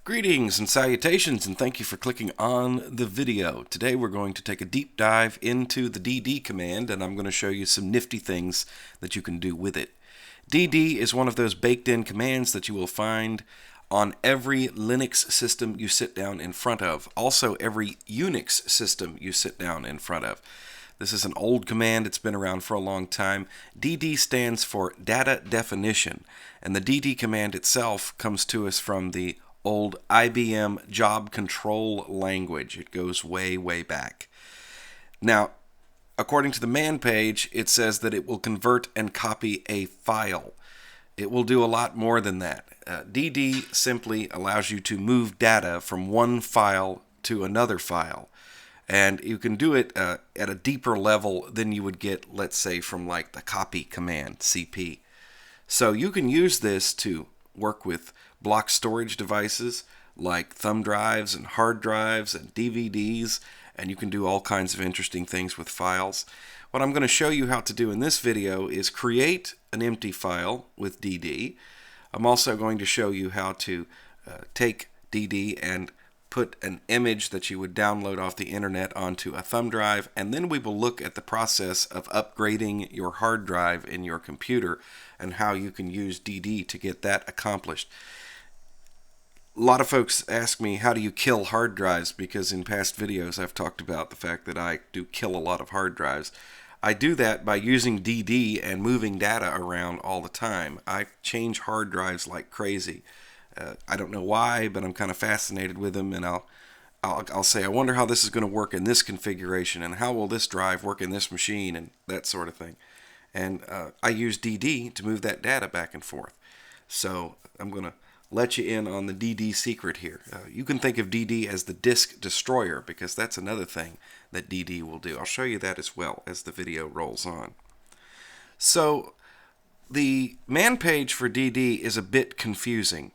Greetings and salutations, and thank you for clicking on the video. Today we're going to take a deep dive into the dd command, and I'm going to show you some nifty things that you can do with it. dd is one of those baked-in commands that you will find on every Linux system you sit down in front of. Also, every Unix system you sit down in front of. This is an old command. It's been around for a long time. dd stands for data definition, and the dd command itself comes to us from the old IBM job control language. It goes way, way back. Now, according to the man page, it says that it will convert and copy a file. It will do a lot more than that. dd simply allows you to move data from one file to another file. And you can do it at a deeper level than you would get, let's say, from like the copy command, cp. So you can use this to work with block storage devices like thumb drives and hard drives and DVDs, and you can do all kinds of interesting things with files. What I'm going to show you how to do in this video is create an empty file with dd. I'm also going to show you how to take dd and put an image that you would download off the internet onto a thumb drive, and then we will look at the process of upgrading your hard drive in your computer and how you can use dd to get that accomplished. A lot of folks ask me, how do you kill hard drives? Because in past videos I've talked about the fact that I do kill a lot of hard drives. I do that by using dd and moving data around all the time. I change hard drives like crazy. I don't know why, but I'm kind of fascinated with them, and I'll say, I wonder how this is going to work in this configuration, and how will this drive work in this machine, and that sort of thing. And I use dd to move that data back and forth. So I'm going to let you in on the dd secret here. You can think of dd as the disk destroyer, because that's another thing that dd will do. I'll show you that as well as the video rolls on. So the man page for dd is a bit confusing.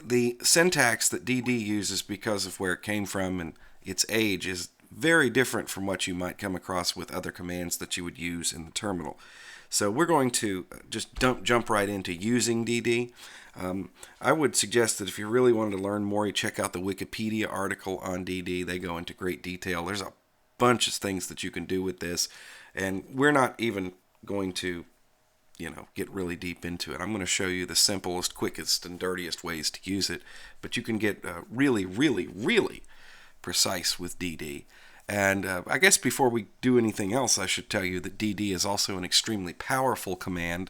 The syntax that dd uses, because of where it came from and its age, is very different from what you might come across with other commands that you would use in the terminal. So we're going to just jump right into using dd. I would suggest that if you really wanted to learn more, you check out the Wikipedia article on dd. They go into great detail. There's a bunch of things that you can do with this, and we're not even going to get really deep into it. I'm going to show you the simplest, quickest, and dirtiest ways to use it, but you can get really, really, really precise with dd. And I guess before we do anything else, I should tell you that dd is also an extremely powerful command,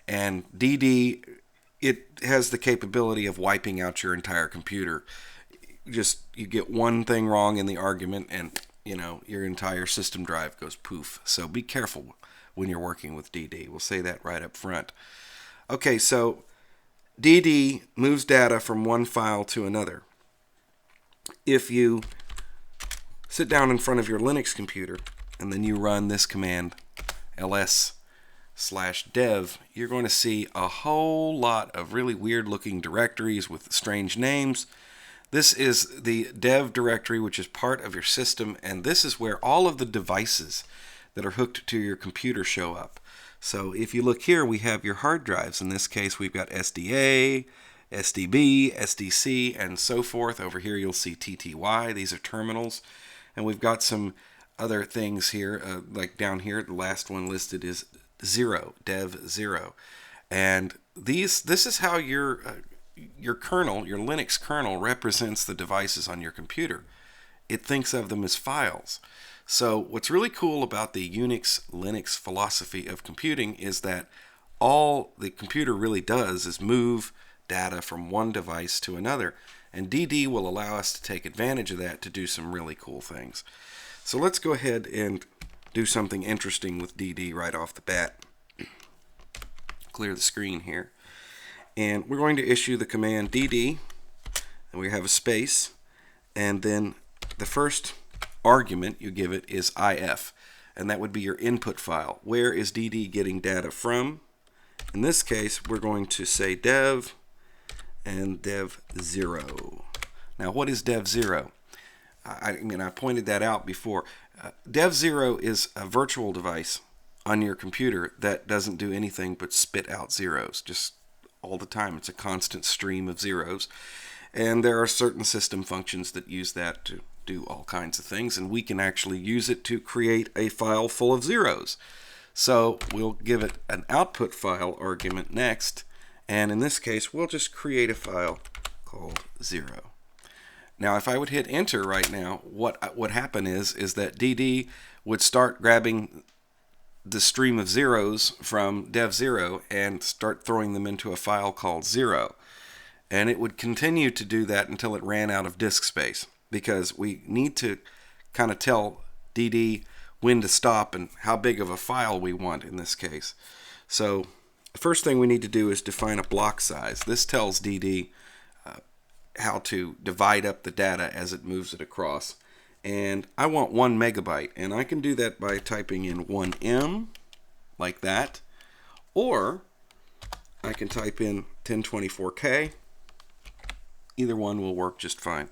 and dd, it has the capability of wiping out your entire computer. You get one thing wrong in the argument, and your entire system drive goes poof. So be careful when you're working with dd. We'll say that right up front. Okay, so dd moves data from one file to another. If you sit down in front of your Linux computer and then you run this command, ls/dev, you're going to see a whole lot of really weird looking directories with strange names. This is the dev directory, which is part of your system, and this is where all of the devices that are hooked to your computer show up. So if you look here, we have your hard drives. In this case, we've got SDA, SDB, SDC, and so forth. Over here, you'll see TTY. These are terminals. And we've got some other things here, like down here, the last one listed is 0, dev 0. And this is how your kernel, your Linux kernel, represents the devices on your computer. It thinks of them as files. So what's really cool about the Unix-Linux philosophy of computing is that all the computer really does is move data from one device to another. And dd will allow us to take advantage of that to do some really cool things. So let's go ahead and do something interesting with dd right off the bat. Clear the screen here. And we're going to issue the command dd, and we have a space, and then the first argument you give it is if, and that would be your input file. Where is dd getting data from? In this case, we're going to say dev and dev 0. Now, what is dev 0? I pointed that out before. Dev 0 is a virtual device on your computer that doesn't do anything but spit out zeros just all the time. It's a constant stream of zeros. And there are certain system functions that use that to do all kinds of things, and we can actually use it to create a file full of zeros. So we'll give it an output file argument next, and in this case we'll just create a file called 0. Now if I would hit enter right now, what would happen is that DD would start grabbing the stream of zeros from dev0 and start throwing them into a file called 0. And it would continue to do that until it ran out of disk space, because we need to kind of tell DD when to stop and how big of a file we want in this case. So the first thing we need to do is define a block size. This tells DD how to divide up the data as it moves it across. And I want 1 megabyte, and I can do that by typing in 1M like that, or I can type in 1024K. Either one will work just fine.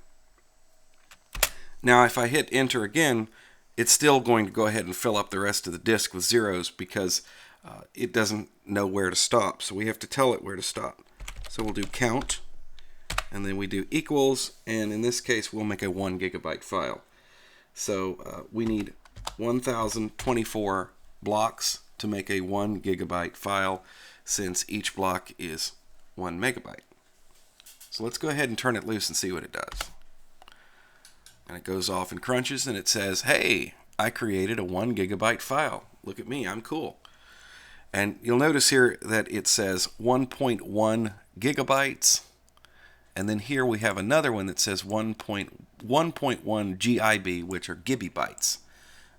Now if I hit enter again, it's still going to go ahead and fill up the rest of the disk with zeros because it doesn't know where to stop. So we have to tell it where to stop. So we'll do count, and then we do equals, and in this case we'll make a 1 gigabyte file. So we need 1024 blocks to make a 1 gigabyte file, since each block is 1 megabyte. So let's go ahead and turn it loose and see what it does. And it goes off and crunches, and it says, hey, I created a 1 gigabyte file. Look at me, I'm cool. And you'll notice here that it says 1.1 gigabytes. And then here we have another one that says 1.1 GIB, which are gigabytes.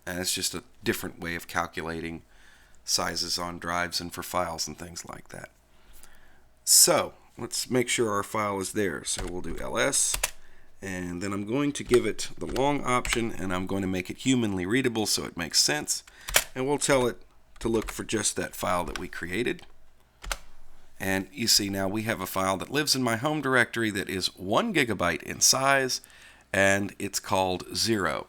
And it's just a different way of calculating sizes on drives and for files and things like that. So let's make sure our file is there. So we'll do ls, and then I'm going to give it the long option, and I'm going to make it humanly readable so it makes sense. And we'll tell it to look for just that file that we created. And you see now we have a file that lives in my home directory that is 1 gigabyte in size, and it's called 0.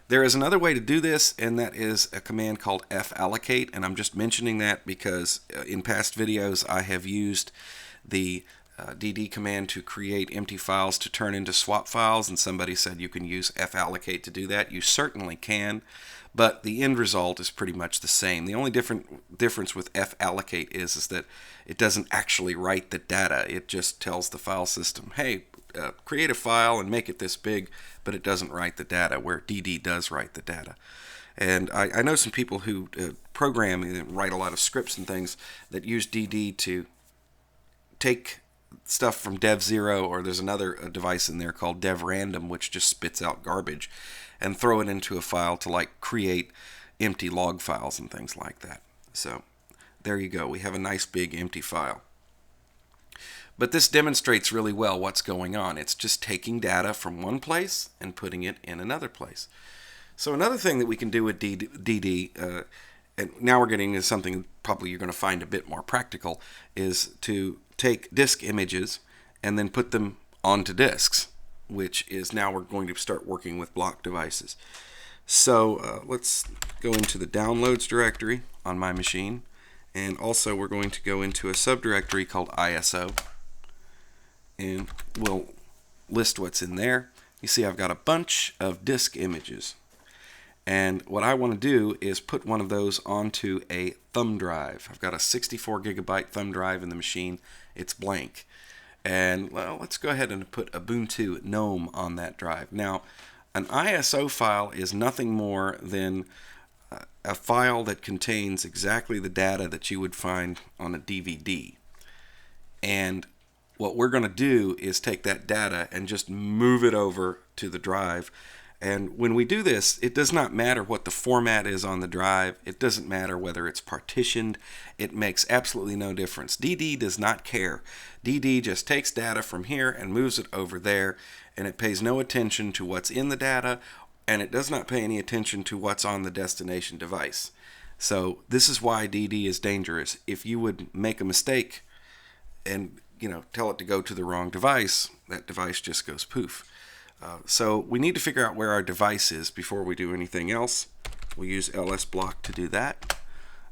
There is another way to do this, and that is a command called fallocate, and I'm just mentioning that because in past videos I have used the dd command to create empty files to turn into swap files, and somebody said you can use fallocate to do that. You certainly can, but the end result is pretty much the same. The only difference with fallocate is that it doesn't actually write the data. It just tells the file system, hey, create a file and make it this big, but it doesn't write the data, where dd does write the data. And I know some people who program and write a lot of scripts and things that use dd to take stuff from dev0, or there's another device in there called devrandom, which just spits out garbage, and throw it into a file to like create empty log files and things like that. So there you go, we have a nice big empty file. But this demonstrates really well what's going on. It's just taking data from one place and putting it in another place. So another thing that we can do with dd, and now we're getting into something probably you're going to find a bit more practical, is to take disk images and then put them onto disks, which is now we're going to start working with block devices. So let's go into the downloads directory on my machine, and also we're going to go into a subdirectory called ISO, and we'll list what's in there. You see I've got a bunch of disk images, and what I want to do is put one of those onto a thumb drive. I've got a 64 gigabyte thumb drive in the machine. It's blank. And well, let's go ahead and put Ubuntu GNOME on that drive. Now, an ISO file is nothing more than a file that contains exactly the data that you would find on a DVD. And what we're going to do is take that data and just move it over to the drive. And when we do this, it does not matter what the format is on the drive. It doesn't matter whether it's partitioned. It makes absolutely no difference. DD does not care. DD just takes data from here and moves it over there, and it pays no attention to what's in the data, and it does not pay any attention to what's on the destination device. So this is why DD is dangerous. If you would make a mistake and tell it to go to the wrong device, that device just goes poof. So we need to figure out where our device is before we do anything else. We'll use ls block to do that,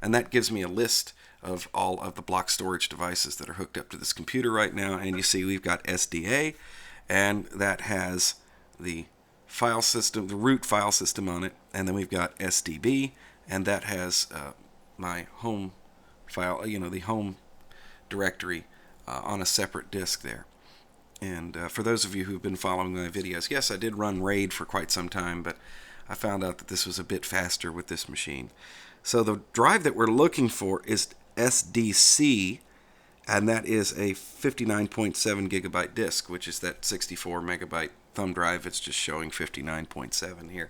and that gives me a list of all of the block storage devices that are hooked up to this computer right now. And you see we've got SDA, and that has the file system, the root file system on it, and then we've got SDB, and that has my home file, the home directory on a separate disk there. And for those of you who've been following my videos, yes, I did run RAID for quite some time, but I found out that this was a bit faster with this machine. So the drive that we're looking for is SDC, and that is a 59.7 gigabyte disk, which is that 64 megabyte thumb drive. It's just showing 59.7 here.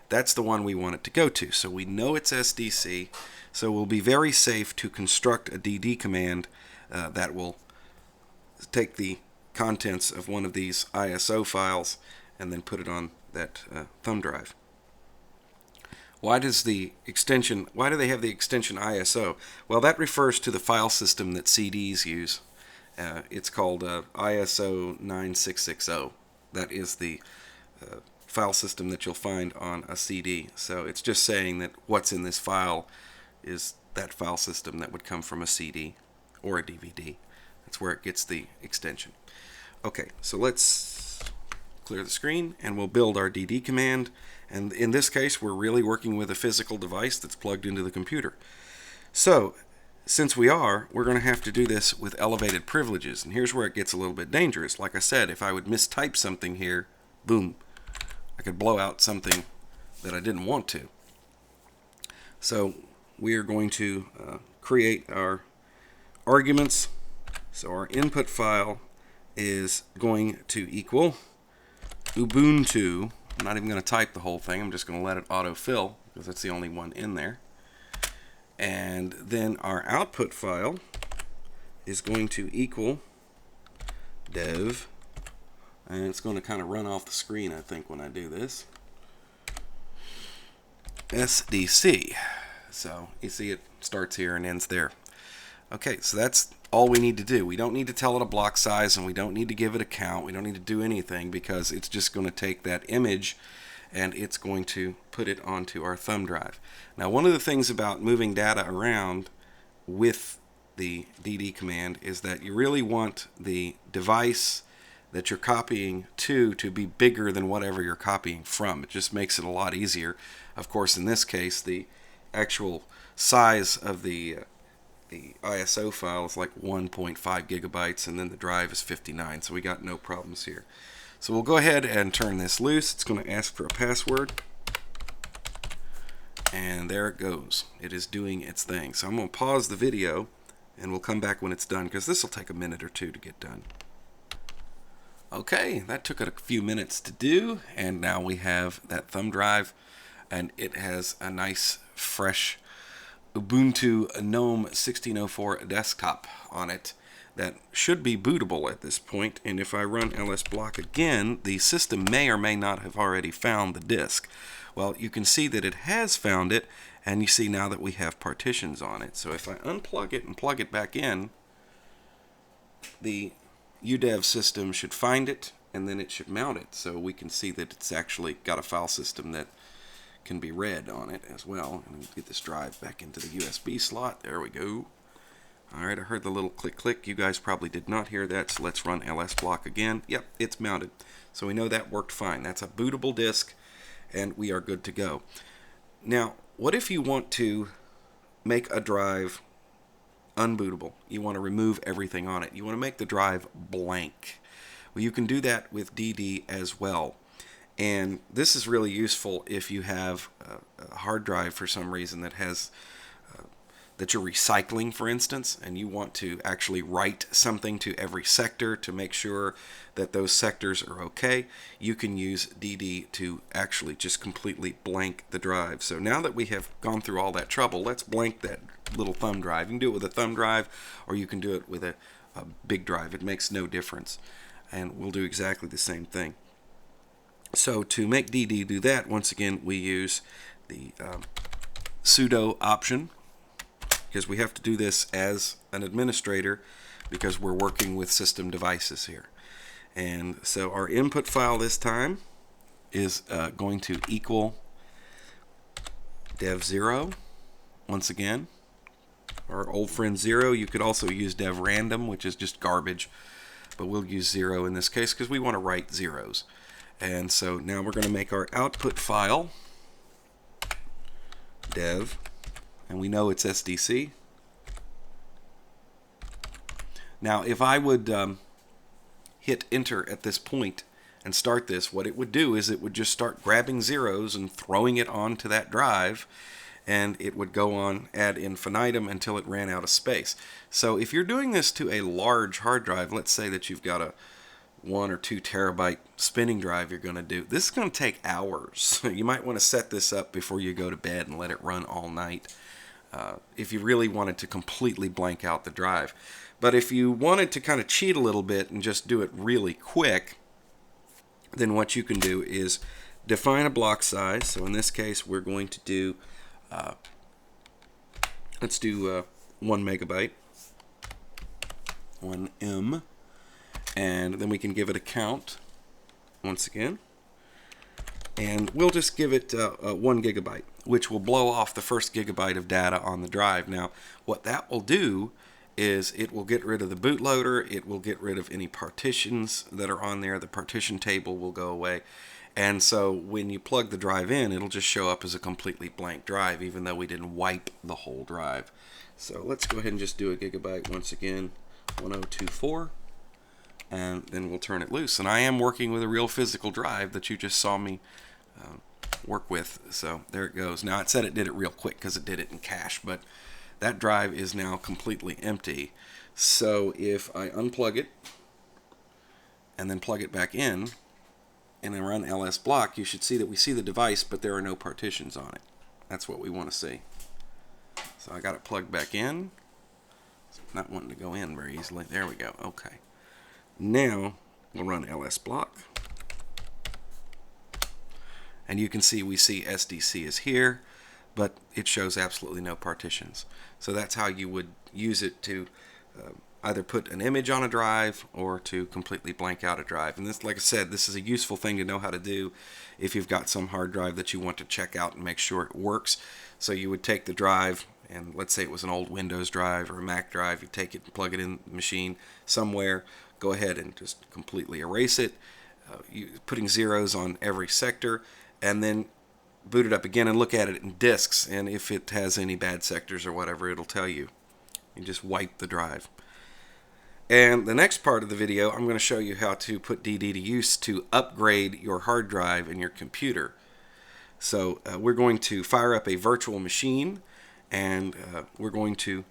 That's the one we want it to go to. So we know it's SDC, so we'll be very safe to construct a DD command that will take the contents of one of these ISO files and then put it on that thumb drive. Why do they have the extension ISO? Well, that refers to the file system that CDs use. It's called ISO 9660. That is the file system that you'll find on a CD. So it's just saying that what's in this file is that file system that would come from a CD or a DVD. That's where it gets the extension. Okay, so let's clear the screen and we'll build our DD command. And in this case, we're really working with a physical device that's plugged into the computer. So, since we're going to have to do this with elevated privileges. And here's where it gets a little bit dangerous. Like I said, if I would mistype something here, boom, I could blow out something that I didn't want to. So, we are going to create our arguments. So, our input file is going to equal Ubuntu. I'm not even going to type the whole thing. I'm just going to let it autofill because that's the only one in there. And then our output file is going to equal dev. And it's going to kind of run off the screen, I think, when I do this. SDC. So you see it starts here and ends there. Okay, so that's all we need to do. We don't need to tell it a block size, and we don't need to give it a count. We don't need to do anything because it's just going to take that image and it's going to put it onto our thumb drive. Now, one of the things about moving data around with the DD command is that you really want the device that you're copying to be bigger than whatever you're copying from. It just makes it a lot easier. Of course, in this case, the actual size of the ISO file is like 1.5 gigabytes, and then the drive is 59, so we got no problems here. So we'll go ahead and turn this loose. It's going to ask for a password, and there it goes. It is doing its thing. So I'm going to pause the video, and we'll come back when it's done, because this will take a minute or two to get done. Okay, that took a few minutes to do, and now we have that thumb drive, and it has a nice, fresh Ubuntu GNOME 1604 desktop on it that should be bootable at this point. And if I run lsblock again, the system may or may not have already found the disk. Well, you can see that it has found it, and you see now that we have partitions on it. So if I unplug it and plug it back in, the UDEV system should find it, and then it should mount it. So we can see that it's actually got a file system that can be read on it as well. And get this drive back into the USB slot. There we go. Alright, I heard the little click click. You guys probably did not hear that, so let's run lsblock again. Yep, it's mounted. So we know that worked fine. That's a bootable disk, and we are good to go. Now, what if you want to make a drive unbootable? You want to remove everything on it. You want to make the drive blank. Well, you can do that with DD as well. And this is really useful if you have a hard drive for some reason that has that you're recycling, for instance, and you want to actually write something to every sector to make sure that those sectors are okay. You can use DD to actually just completely blank the drive. So now that we have gone through all that trouble, let's blank that little thumb drive. You can do it with a thumb drive, or you can do it with a big drive. It makes no difference, and we'll do exactly the same thing. So to make DD do that, once again, we use the sudo option, because we have to do this as an administrator because we're working with system devices here. And so our input file this time is going to equal dev0 once again. Our old friend 0. You could also use dev random, which is just garbage. but we'll use 0 in this case because we want to write zeros. And so now we're going to make our output file dev, and we know it's SDC. Now if I would hit enter at this point and start this, what it would do is it would just start grabbing zeros and throwing it onto that drive, and it would go on ad infinitum until it ran out of space. So if you're doing this to a large hard drive, let's say that you've got a 1 or 2 terabyte spinning drive you're going to do, this is going to take hours. You might want to set this up before you go to bed and let it run all night if you really wanted to completely blank out the drive. But if you wanted to kind of cheat a little bit and just do it really quick, then what you can do is define a block size. So in this case we're going to do let's do 1 megabyte, 1 M, and then we can give it a count once again, and we'll just give it 1 gigabyte, which will blow off the first gigabyte of data on the drive. Now what that will do is it will get rid of the bootloader, it will get rid of any partitions that are on there, the partition table will go away, and so when you plug the drive in, it'll just show up as a completely blank drive, even though we didn't wipe the whole drive. So let's go ahead and just do a gigabyte once again, 1024, and then we'll turn it loose. And I am working with a real physical drive that you just saw me work with, so there it goes. Now it said it did it real quick because it did it in cache, but that drive is now completely empty. So if I unplug it and then plug it back in and I run ls block, you should see that we see the device, but there are no partitions on it. That's what we want to see. So I got it plugged back in. It's not wanting to go in very easily. There we go. Okay. Now we'll run ls block. And you can see we see SDC is here, but it shows absolutely no partitions. So that's how you would use it to either put an image on a drive or to completely blank out a drive. And this, like I said, this is a useful thing to know how to do if you've got some hard drive that you want to check out and make sure it works. So you would take the drive, and let's say it was an old Windows drive or a Mac drive, you take it and plug it in the machine somewhere, go ahead and just completely erase it, putting zeros on every sector, and then boot it up again and look at it in disks, and if it has any bad sectors or whatever, it'll tell you. You just wipe the drive. And the next part of the video, I'm going to show you how to put DD to use to upgrade your hard drive in your computer. So we're going to fire up a virtual machine, and we're going to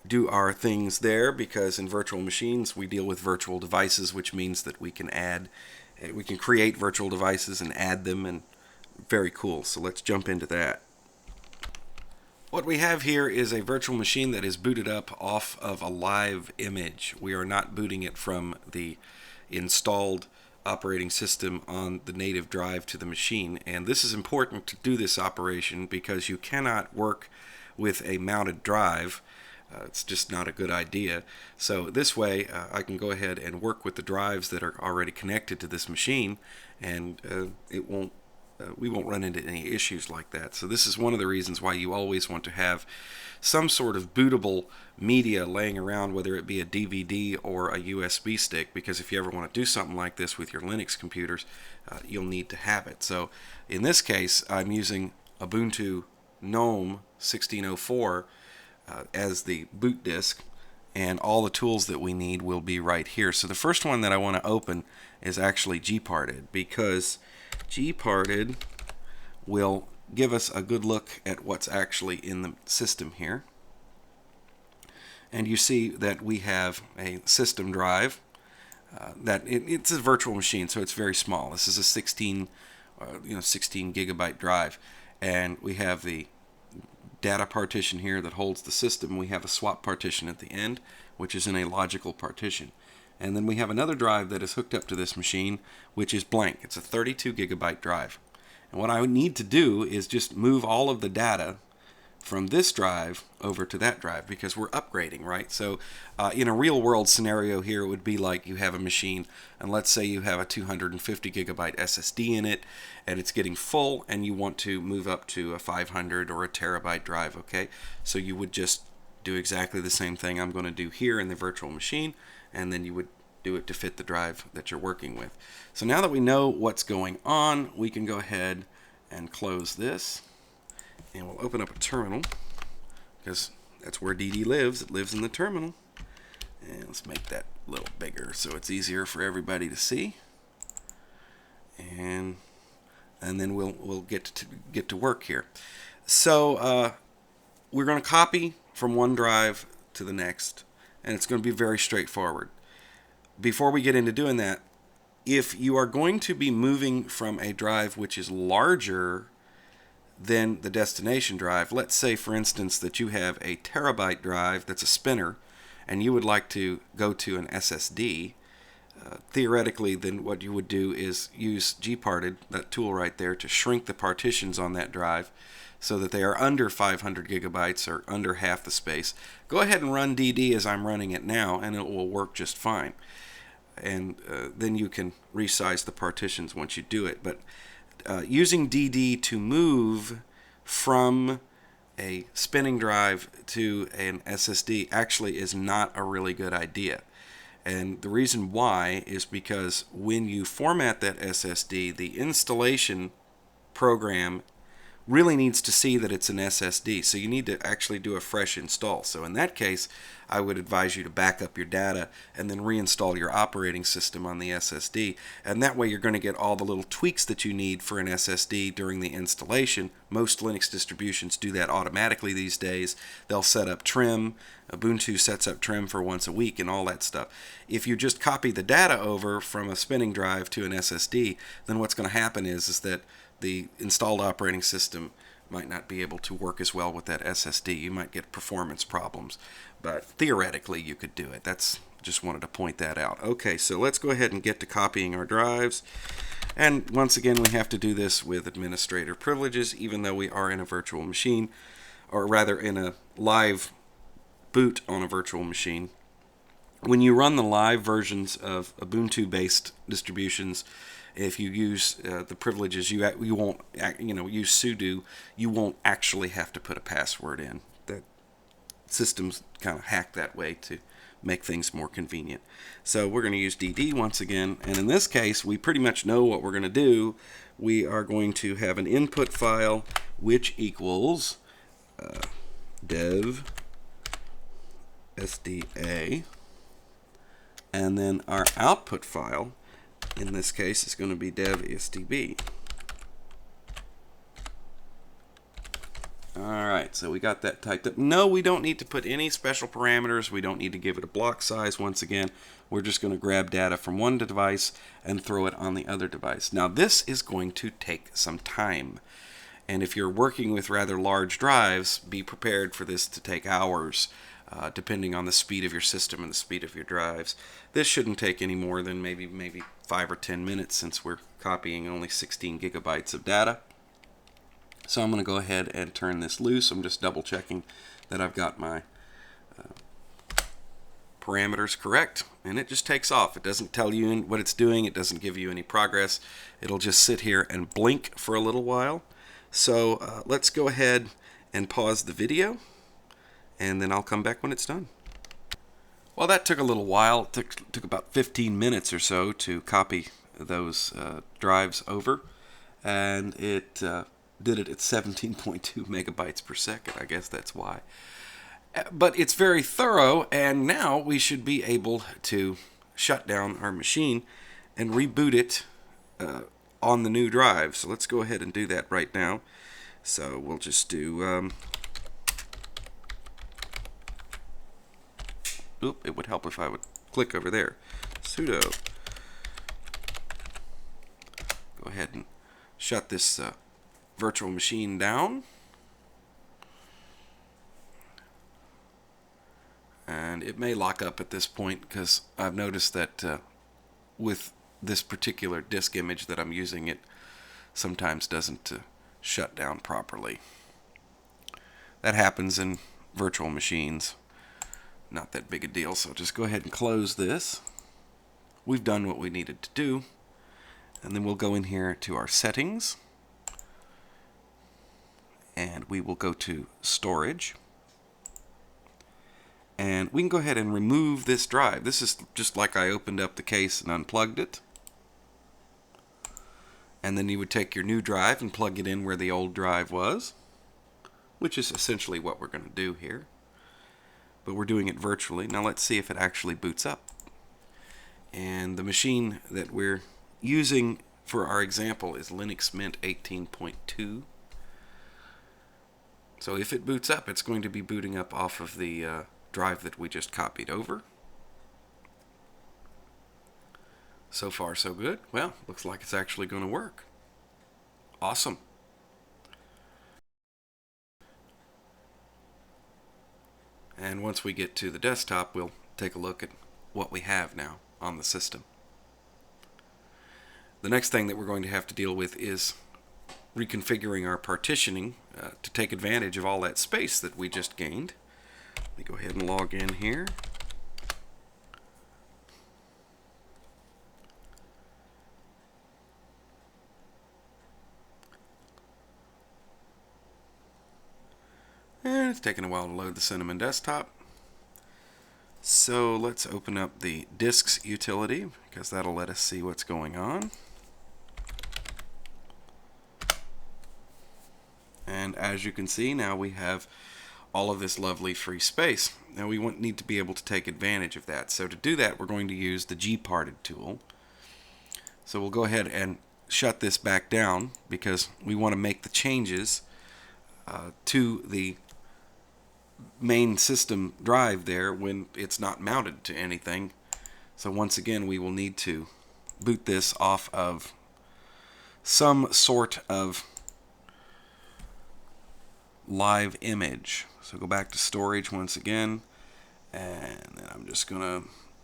do our things there, because in virtual machines we deal with virtual devices, which means that we can create virtual devices and add them, and very cool. So let's jump into that. What we have here is a virtual machine that is booted up off of a live image. We are not booting it from the installed operating system on the native drive to the machine. And this is important to do this operation because you cannot work with a mounted drive. It's just not a good idea. So this way I can go ahead and work with the drives that are already connected to this machine, and we won't run into any issues like that. So this is one of the reasons why you always want to have some sort of bootable media laying around, whether it be a DVD or a USB stick, because if you ever want to do something like this with your Linux computers, you'll need to have it. So in this case, I'm using Ubuntu GNOME 16.04 as the boot disk, and all the tools that we need will be right here. So the first one that I want to open is actually Gparted, because Gparted will give us a good look at what's actually in the system here. And you see that we have a system drive it's a virtual machine, so it's very small. This is a 16 gigabyte drive, and we have the data partition here that holds the system. We have a swap partition at the end, which is in a logical partition. And then we have another drive that is hooked up to this machine, which is blank. It's a 32 gigabyte drive. And what I would need to do is just move all of the data from this drive over to that drive, because we're upgrading, right? So in a real world scenario here, it would be like you have a machine, and let's say you have a 250 gigabyte SSD in it, and it's getting full, and you want to move up to a 500 or a terabyte drive, okay? So you would just do exactly the same thing I'm going to do here in the virtual machine, and then you would do it to fit the drive that you're working with. So now that we know what's going on, we can go ahead and close this, and we'll open up a terminal, because that's where DD lives. It lives in the terminal. And let's make that a little bigger so it's easier for everybody to see. And then we'll get to work here. So we're going to copy from one drive to the next, and it's going to be very straightforward. Before we get into doing that, if you are going to be moving from a drive which is larger than the destination drive, let's say for instance that you have a terabyte drive that's a spinner and you would like to go to an SSD, theoretically then what you would do is use Gparted, that tool right there, to shrink the partitions on that drive so that they are under 500 gigabytes or under half the space. Go ahead and run DD as I'm running it now, and it will work just fine. And then you can resize the partitions once you do it. But using DD to move from a spinning drive to an SSD actually is not a really good idea. And the reason why is because when you format that SSD, the installation program really needs to see that it's an SSD. So you need to actually do a fresh install. So in that case, I would advise you to back up your data and then reinstall your operating system on the SSD. And that way you're going to get all the little tweaks that you need for an SSD during the installation. Most Linux distributions do that automatically these days. They'll set up trim. Ubuntu sets up trim for once a week and all that stuff. If you just copy the data over from a spinning drive to an SSD, then what's going to happen is that the installed operating system might not be able to work as well with that SSD. You might get performance problems, but theoretically you could do it. That's just wanted to point that out. Okay, so let's go ahead and get to copying our drives. And once again, we have to do this with administrator privileges, even though we are in a virtual machine, or rather in a live boot on a virtual machine. When you run the live versions of Ubuntu-based distributions, if you use the privileges, you won't use sudo. You won't actually have to put a password in. That system's kind of hacked that way to make things more convenient. So we're going to use DD once again, and in this case, we pretty much know what we're going to do. We are going to have an input file which equals dev SDA, and then our output file, in this case, is going to be dev SDB. Alright, so we got that typed up. No, we don't need to put any special parameters. We don't need to give it a block size. Once again, we're just going to grab data from one device and throw it on the other device. Now, this is going to take some time. And if you're working with rather large drives, be prepared for this to take hours, depending on the speed of your system and the speed of your drives. This shouldn't take any more than maybe 5 or 10 minutes, since we're copying only 16 gigabytes of data. So I'm going to go ahead and turn this loose. I'm just double checking that I've got my parameters correct, and it just takes off. It doesn't tell you what it's doing. It doesn't give you any progress. It'll just sit here and blink for a little while. So let's go ahead and pause the video, and then I'll come back when it's done. Well, that took a little while. It took about 15 minutes or so to copy those drives over, and it did it at 17.2 megabytes per second. I guess that's why. But it's very thorough, and now we should be able to shut down our machine and reboot it on the new drive. So let's go ahead and do that right now. So we'll just do it would help if I would click over there. Sudo. Go ahead and shut this virtual machine down. And it may lock up at this point, because I've noticed that with this particular disk image that I'm using, it sometimes doesn't shut down properly. That happens in virtual machines. Not that big a deal, so just go ahead and close this. We've done what we needed to do, and then we'll go in here to our settings, and we will go to storage, And we can go ahead and remove this drive. This is just like I opened up the case and unplugged it. And then you would take your new drive and plug it in where the old drive was, which is essentially what we're going to do here. But we're doing it virtually. Now let's see if it actually boots up. And the machine that we're using for our example is Linux Mint 18.2. So if it boots up, it's going to be booting up off of the drive that we just copied over. So far, so good. Well, looks like it's actually going to work. Awesome. And once we get to the desktop, we'll take a look at what we have now on the system. The next thing that we're going to have to deal with is reconfiguring our partitioning to take advantage of all that space that we just gained. Let me go ahead and log in here. And it's taking a while to load the Cinnamon desktop. So let's open up the disks utility because that'll let us see what's going on. And as you can see, now we have all of this lovely free space. Now we need to be able to take advantage of that. So to do that, we're going to use the Gparted tool. So we'll go ahead and shut this back down because we want to make the changes to the main system drive there when it's not mounted to anything. So once again, we will need to boot this off of some sort of live image. So go back to storage once again, and then I'm just gonna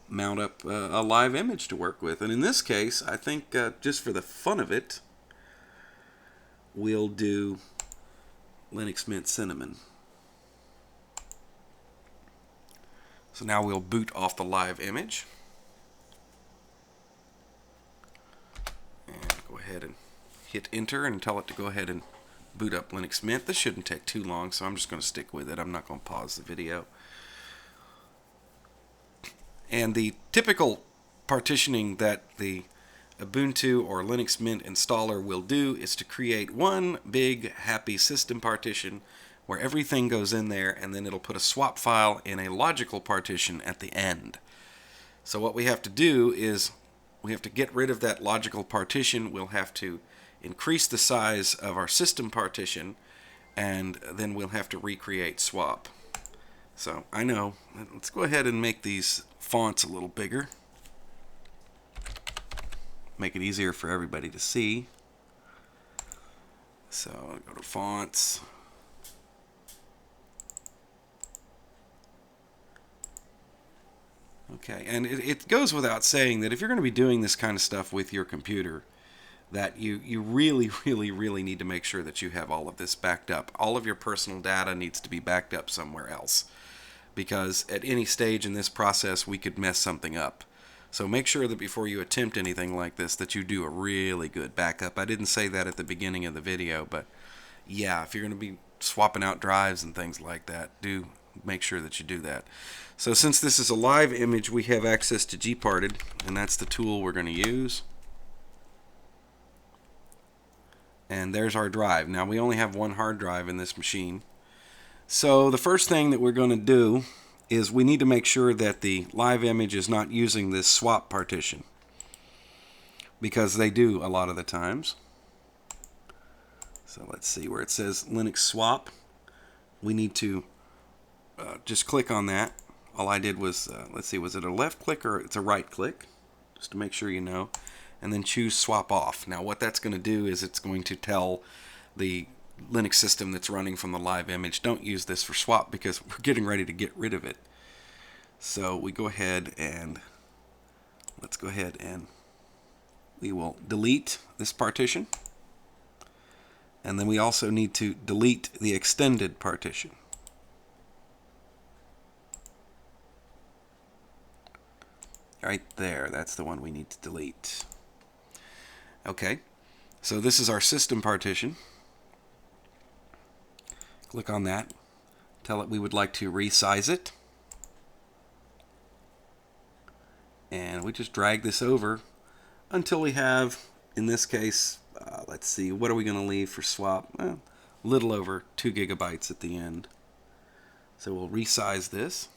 mount up a live image to work with. And in this case, I think just for the fun of it, we'll do Linux Mint Cinnamon. So now we'll boot off the live image. And go ahead and hit enter and tell it to go ahead and boot up Linux Mint. This shouldn't take too long, so I'm just going to stick with it. I'm not going to pause the video. And the typical partitioning that the Ubuntu or Linux Mint installer will do is to create one big happy system partition where everything goes in there, and then it'll put a swap file in a logical partition at the end. So what we have to do is we have to get rid of that logical partition. We'll have to increase the size of our system partition, and then we'll have to recreate swap. So I know, let's go ahead and make these fonts a little bigger. Make it easier for everybody to see. So I'll go to fonts. Okay, and it goes without saying that if you're going to be doing this kind of stuff with your computer, that you really, really, really need to make sure that you have all of this backed up. All of your personal data needs to be backed up somewhere else, because at any stage in this process we could mess something up. So make sure that before you attempt anything like this that you do a really good backup. I didn't say that at the beginning of the video, but yeah, if you're going to be swapping out drives and things like that, do make sure that you do that. So since this is a live image, we have access to Gparted, and that's the tool we're going to use. And there's our drive. Now we only have one hard drive in this machine. So the first thing that we're going to do is we need to make sure that the live image is not using this swap partition, because they do a lot of the times. So let's see where it says Linux swap. We need to just click on that. All I did was, let's see, was it a left click or it's a right click? Just to make sure you know. And then choose swap off. Now what that's going to do is it's going to tell the Linux system that's running from the live image, don't use this for swap because we're getting ready to get rid of it. So we go ahead and let's go ahead and we will delete this partition. And then we also need to delete the extended partition. Right there, that's the one we need to delete. Okay, so this is our system partition. Click on that. Tell it we would like to resize it. we just drag this over until we have, in this case, let's see, what are we going to leave for swap? Well, a little over 2 gigabytes at the end. So we'll resize this.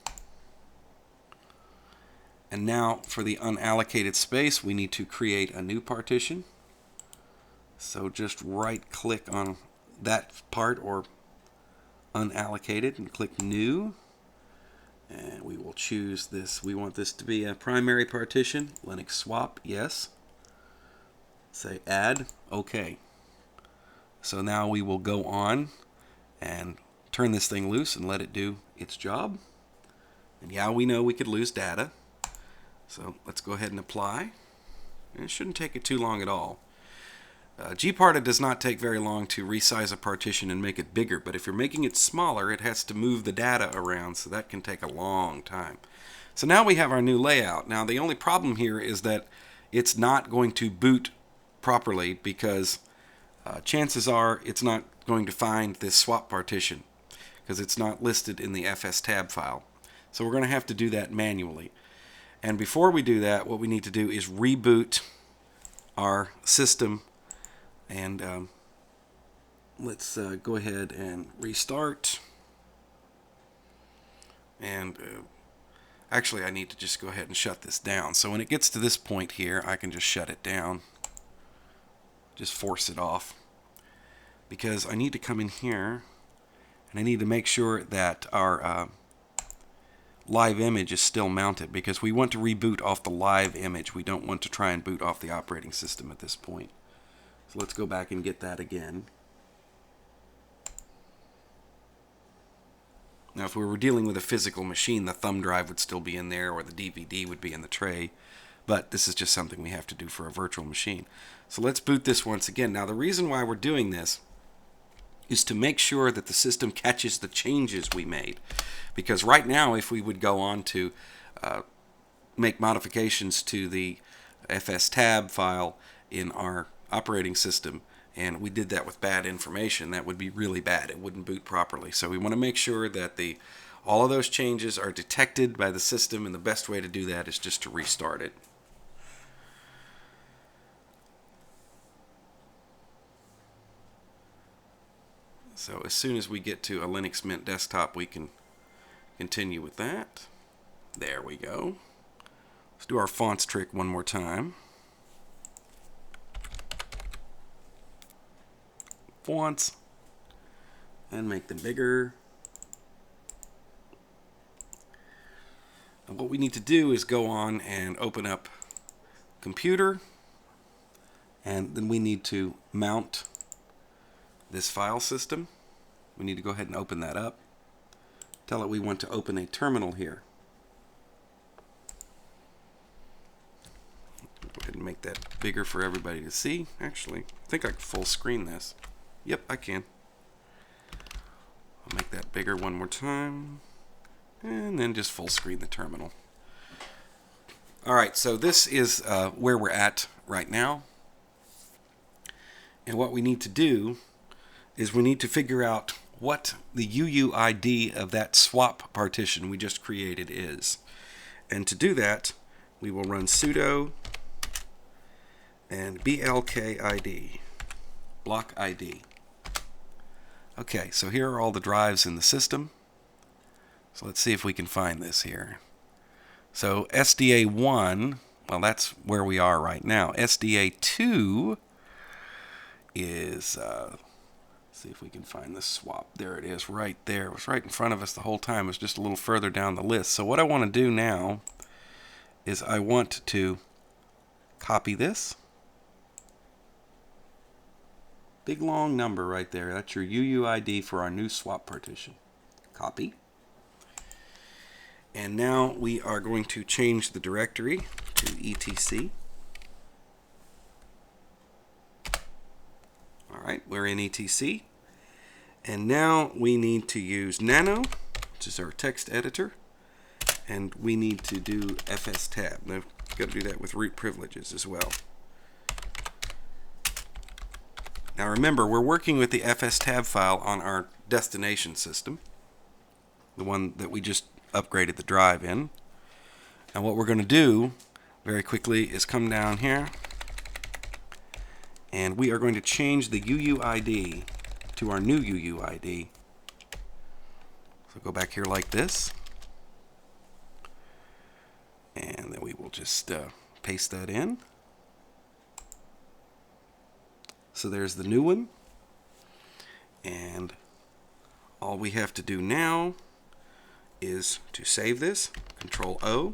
And now for the unallocated space, we need to create a new partition. So just right click on that part or unallocated and click new. And we will choose this. We want this to be a primary partition. Linux swap, yes. Say add, okay. So now we will go on and turn this thing loose and let it do its job. And yeah, we know we could lose data. So let's go ahead and apply. And it shouldn't take it too long at all. Gparted does not take very long to resize a partition and make it bigger, but if you're making it smaller, it has to move the data around, so that can take a long time. So now we have our new layout. Now the only problem here is that it's not going to boot properly because chances are it's not going to find this swap partition because it's not listed in the fstab file. So we're going to have to do that manually. And before we do that, what we need to do is reboot our system. And let's go ahead and restart. And actually, I need to just go ahead and shut this down. So when it gets to this point here, I can just shut it down. Just force it off. Because I need to come in here, and I need to make sure that our live image is still mounted, because we want to reboot off the live image. We don't want to try and boot off the operating system at this point. So let's go back and get that again. Now if we were dealing with a physical machine, the thumb drive would still be in there or the DVD would be in the tray. But this is just something we have to do for a virtual machine. So let's boot this once again. Now the reason why we're doing this is to make sure that the system catches the changes we made. Because right now, if we would go on to make modifications to the fstab file in our operating system, and we did that with bad information, that would be really bad. It wouldn't boot properly. So we want to make sure that all of those changes are detected by the system, and the best way to do that is just to restart it. So as soon as we get to a Linux Mint desktop, we can continue with that. There we go. Let's do our fonts trick one more time. Fonts, and make them bigger. And what we need to do is go on and open up Computer, and then we need to mount this file system. We need to go ahead and open that up. Tell it we want to open a terminal here. Go ahead and make that bigger for everybody to see. Actually, I think I can full screen this. Yep, I can. I'll make that bigger one more time. And then just full screen the terminal. Alright, so this is where we're at right now. And what we need to do is we need to figure out what the UUID of that swap partition we just created is. And to do that, we will run sudo and blkid, block ID. Okay, so here are all the drives in the system. So let's see if we can find this here. So SDA1, well, that's where we are right now. SDA2 is, let's see if we can find the swap. There it is, right there. It was right in front of us the whole time. It was just a little further down the list. So what I want to do now is I want to copy this. Big long number right there. That's your UUID for our new swap partition. Copy. And now we are going to change the directory to etc. Alright, we're in etc. And now we need to use nano, which is our text editor. And we need to do fstab. Now, we've got to do that with root privileges as well. Now remember, we're working with the fstab file on our destination system, the one that we just upgraded the drive in. And what we're going to do very quickly is come down here, and we are going to change the UUID to our new UUID. So go back here like this, and then we will just paste that in. So there's the new one, and all we have to do now is to save this. Control O,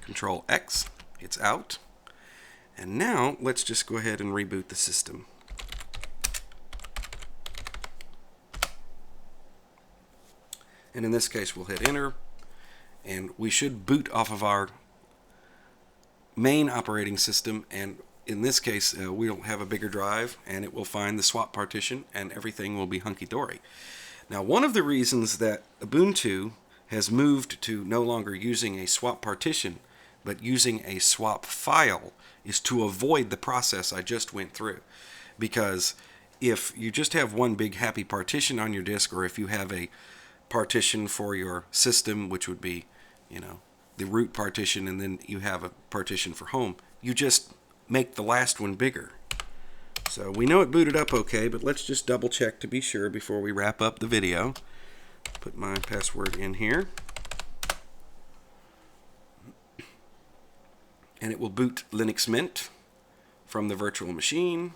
Control X, it's out. And now let's just go ahead and reboot the system. And in this case we'll hit enter, and we should boot off of our main operating system, and in this case we'll have a bigger drive, and it will find the swap partition, and everything will be hunky-dory. Now, one of the reasons that Ubuntu has moved to no longer using a swap partition but using a swap file is to avoid the process I just went through. Because if you just have one big happy partition on your disk, or if you have a partition for your system, which would be, the root partition, and then you have a partition for home, you just make the last one bigger. So we know it booted up okay, but let's just double check to be sure before we wrap up the video. Put my password in here, and it will boot Linux Mint from the virtual machine.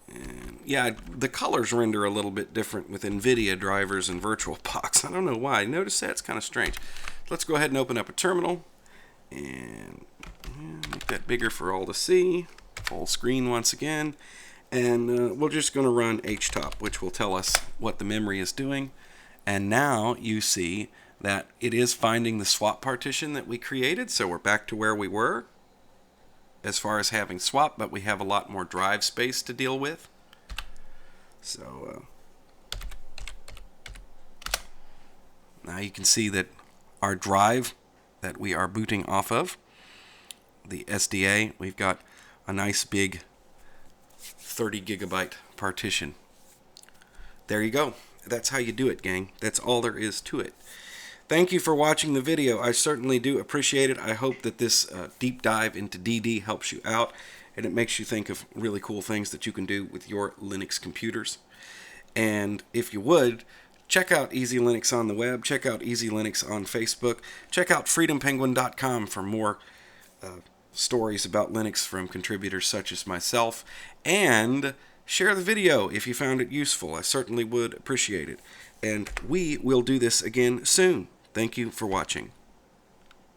And yeah, the colors render a little bit different with NVIDIA drivers and VirtualBox. I don't know why. Notice that? It's kind of strange. Let's go ahead and open up a terminal and make that bigger for all to see. Full screen once again. And we're just going to run htop, which will tell us what the memory is doing. And now you see that it is finding the swap partition that we created. So we're back to where we were as far as having swap, but we have a lot more drive space to deal with. So now you can see that our drive that we are booting off of, the SDA, we've got a nice big 30 gigabyte partition. There you go. That's how you do it, gang. That's all there is to it. Thank you for watching the video. I certainly do appreciate it. I hope that this deep dive into DD helps you out, and it makes you think of really cool things that you can do with your Linux computers. And if you would, check out Easy Linux on the web. Check out Easy Linux on Facebook. Check out freedompenguin.com for more stories about Linux from contributors such as myself. And share the video if you found it useful. I certainly would appreciate it. And we will do this again soon. Thank you for watching.